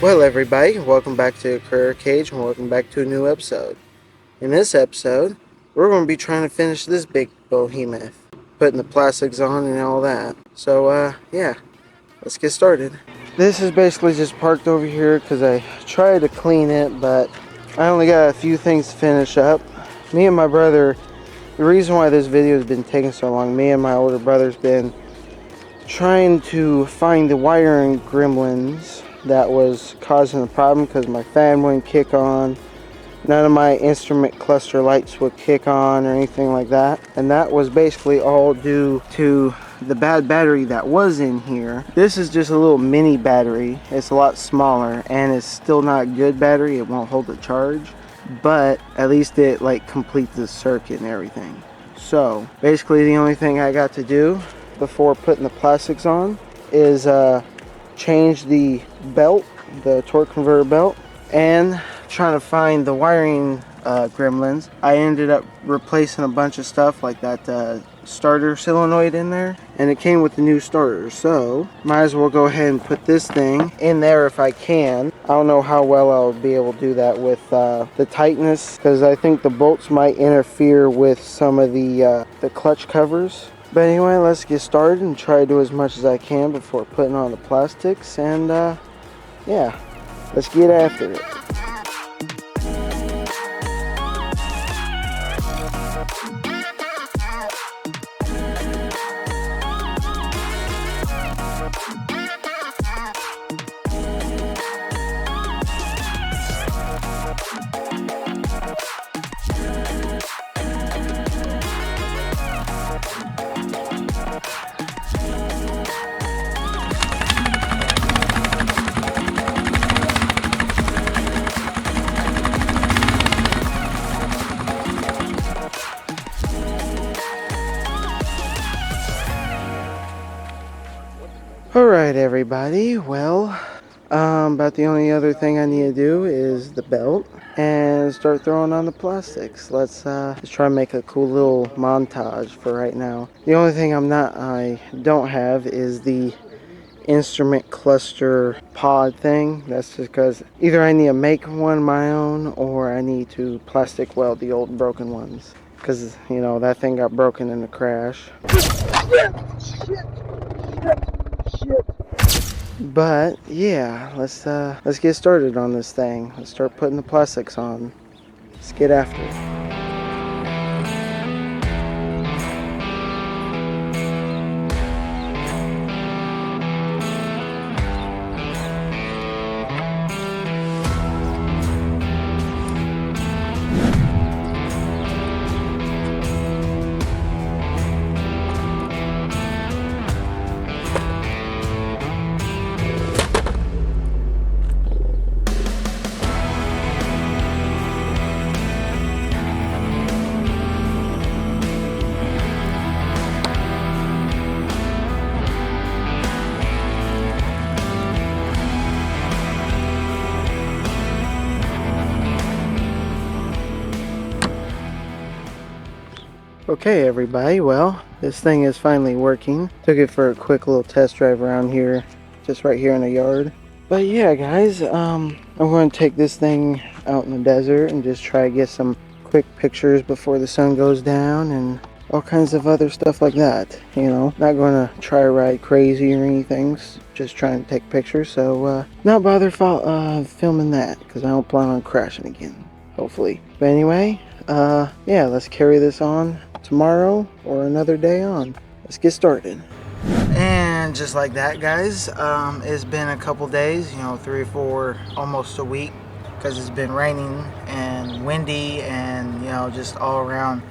Well, everybody, welcome back to Career Cage and welcome back to a new episode. In this episode, we're going to be trying to finish this big behemoth, putting the plastics on and all that. So, yeah, let's get started. This is basically just parked over here because I tried to clean it, but I only got a few things to finish up. Me and my brother, the reason why this video has been taking so long, me and my older brother's been trying to find the wiring gremlins that was causing the problem because my fan wouldn't kick on, none of my instrument cluster lights would kick on or anything like that, and that was basically all due to the bad battery that was in here. This is just a little mini battery. It's a lot smaller and it's still not good battery. It won't hold the charge, but at least it like completes the circuit and everything. So basically the only thing I got to do before putting the plastics on is change the belt, the torque converter belt, and trying to find the wiring gremlins. I ended up replacing a bunch of stuff like that starter solenoid in there, and it came with the new starter, so might as well go ahead and put this thing in there if I can. I don't know how well I'll be able to do that with the tightness, because I think the bolts might interfere with some of the clutch covers. But anyway, let's get started and try to do as much as I can before putting on the plastics, and yeah, let's get after it. Alright everybody, well, about the only other thing I need to do is the belt and start throwing on the plastics. Let's just try and make a cool little montage for right now. The only thing I don't have is the instrument cluster pod thing. That's just because either I need to make one my own or I need to plastic weld the old broken ones, because you know that thing got broken in the crash. But yeah, let's get started on this thing. Let's start putting the plastics on. Let's get after it. Okay everybody, well, this thing is finally working. Took it for a quick little test drive around here, just right here in the yard. But yeah guys, I'm going to take this thing out in the desert and just try to get some quick pictures before the sun goes down and all kinds of other stuff like that. You know, not going to try to ride crazy or anything, just trying to take pictures, so not bother filming that because I don't plan on crashing again, hopefully. But anyway, yeah, let's carry this on tomorrow or another day on. Let's get started. And just like that guys, it's been a couple days, you know, 3 or 4, almost a week, because it's been raining and windy and, you know, just all around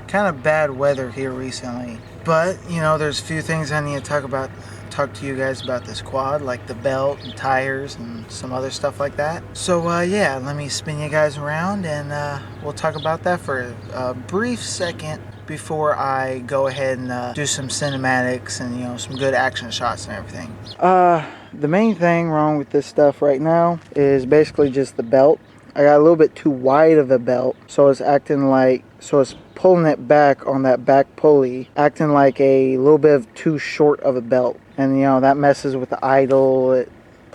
kind of bad weather here recently. But you know, there's a few things I need to talk to you guys about this quad, like the belt and tires and some other stuff like that. So yeah, let me spin you guys around and we'll talk about that for a brief second before I go ahead and do some cinematics and, you know, some good action shots and everything. The main thing wrong with this stuff right now is basically just the belt. I got a little bit too wide of a belt, so it's acting like, so it's pulling it back on that back pulley, acting like a little bit of too short of a belt. And you know, that messes with the idle, it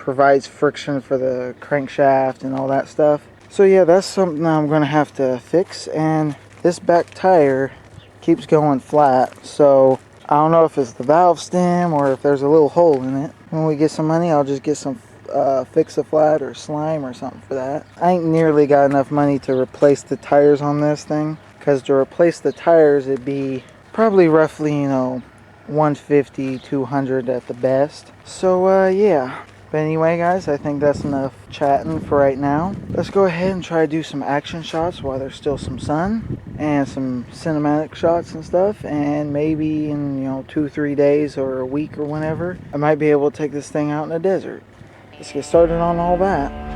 provides friction for the crankshaft and all that stuff. So yeah, that's something I'm going to have to fix. And this back tire keeps going flat, so I don't know if it's the valve stem or if there's a little hole in it. When we get some money, I'll just get some Fix-A-Flat or slime or something for that. I ain't nearly got enough money to replace the tires on this thing, because to replace the tires it'd be probably roughly, you know, 150, 200 at the best. So yeah. But anyway, guys, I think that's enough chatting for right now. Let's go ahead and try to do some action shots while there's still some sun, and some cinematic shots and stuff. And maybe in, you know, 2-3 days or a week or whenever, I might be able to take this thing out in the desert. Let's get started on all that.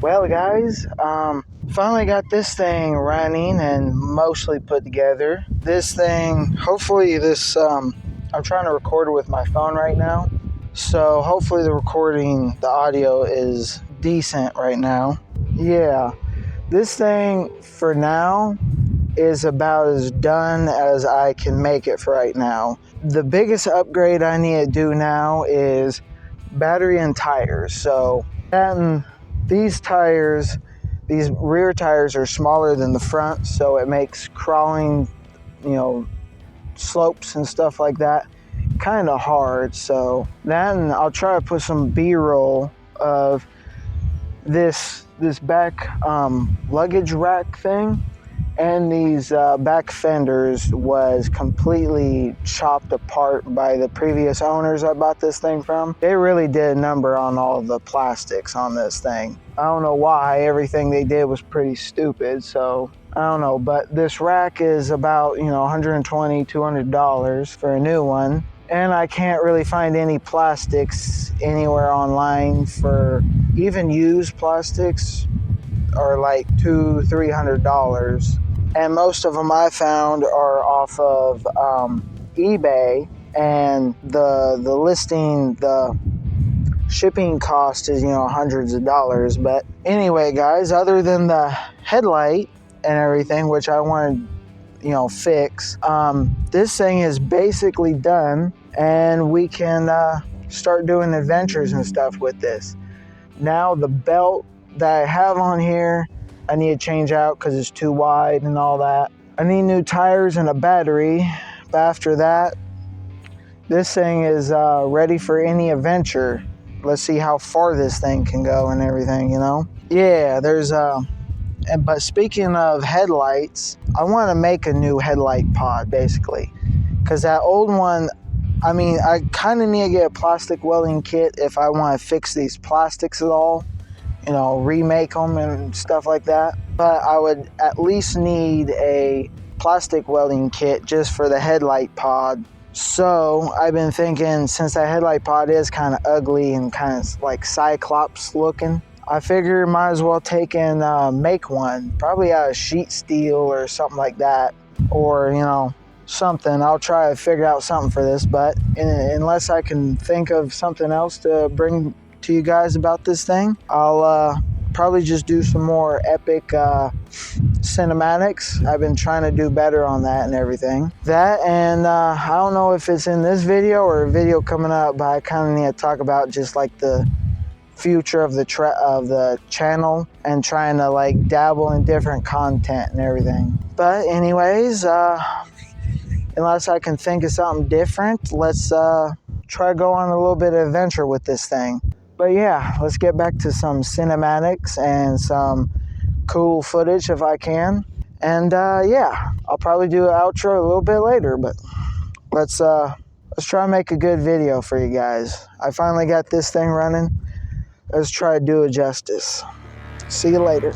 Well, guys, finally got this thing running and mostly put together. This thing, hopefully this, I'm trying to record it with my phone right now. So hopefully the audio is decent right now. Yeah, this thing for now is about as done as I can make it for right now. The biggest upgrade I need to do now is battery and tires. So these tires, these rear tires are smaller than the front, so it makes crawling, you know, slopes and stuff like that kind of hard. So then I'll try to put some B-roll of this back luggage rack thing. And these back fenders was completely chopped apart by the previous owners I bought this thing from. They really did a number on all the plastics on this thing. I don't know why. Everything they did was pretty stupid, so I don't know. But this rack is about, you know, $120, $200 for a new one. And I can't really find any plastics anywhere online for even used plastics, are like $200-$300, and most of them I found are off of eBay, and the listing, the shipping cost is, you know, hundreds of dollars. But anyway, guys, other than the headlight and everything, which I wanted, you know, fix, this thing is basically done, and we can start doing adventures and stuff with this. Now the belt that I have on here, I need to change out because it's too wide and all that. I need new tires and a battery. But after that, this thing is ready for any adventure. Let's see how far this thing can go and everything, you know? Yeah, there's but speaking of headlights, I want to make a new headlight pod, basically. Because that old one, I mean, I kind of need to get a plastic welding kit if I want to fix these plastics at all. You know, remake them and stuff like that. But I would at least need a plastic welding kit just for the headlight pod. So I've been thinking, since that headlight pod is kind of ugly and kind of like Cyclops looking, I figured might as well take and make one, probably out of sheet steel or something like that. Or, you know, something. I'll try to figure out something for this, but unless I can think of something else to bring to you guys about this thing, I'll probably just do some more epic cinematics. I've been trying to do better on that and everything. That and I don't know if it's in this video or a video coming up, but I kind of need to talk about just like the future of the channel and trying to like dabble in different content and everything. But anyways, unless I can think of something different, let's try to go on a little bit of adventure with this thing. But yeah, let's get back to some cinematics and some cool footage if I can. And yeah, I'll probably do an outro a little bit later, but let's try to make a good video for you guys. I finally got this thing running. Let's try to do it justice. See you later.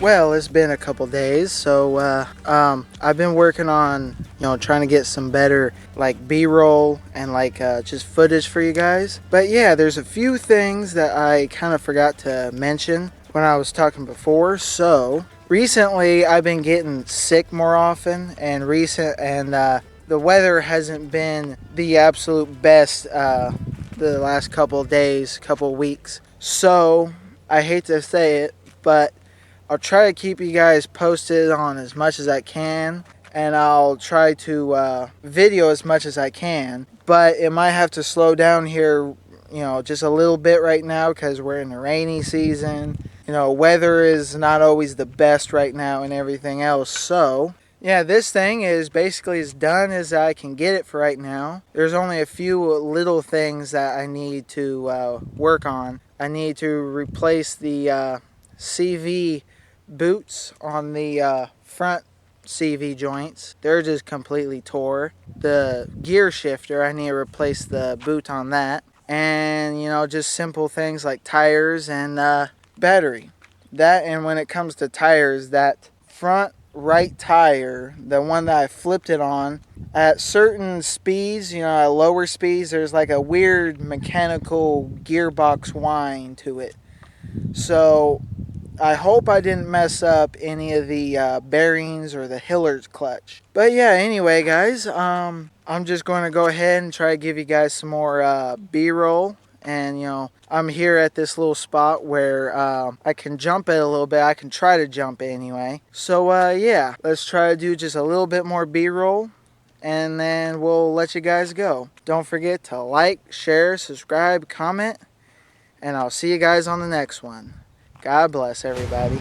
Well, it's been a couple days, so I've been working on, trying to get some better like B-roll and like just footage for you guys. But yeah, there's a few things that I kind of forgot to mention when I was talking before. So recently, I've been getting sick more often, and the weather hasn't been the absolute best the last couple of days, couple of weeks. So I hate to say it, but I'll try to keep you guys posted on as much as I can, and I'll try to video as much as I can, but it might have to slow down here, just a little bit right now because we're in the rainy season. Weather is not always the best right now and everything else. So yeah, this thing is basically as done as I can get it for right now. There's only a few little things that I need to work on. I need to replace the CV boots on the front CV joints. They're just completely tore. The gear shifter, I need to replace the boot on that. And, just simple things like tires and battery. That, and when it comes to tires, that front right tire, the one that I flipped it on, at certain speeds, at lower speeds, there's like a weird mechanical gearbox whine to it. So I hope I didn't mess up any of the bearings or the Hiller's clutch. But yeah, anyway, guys, I'm just going to go ahead and try to give you guys some more B-roll. And, I'm here at this little spot where I can jump it a little bit. I can try to jump it anyway. So, yeah, let's try to do just a little bit more B-roll, and then we'll let you guys go. Don't forget to like, share, subscribe, comment, and I'll see you guys on the next one. God bless everybody.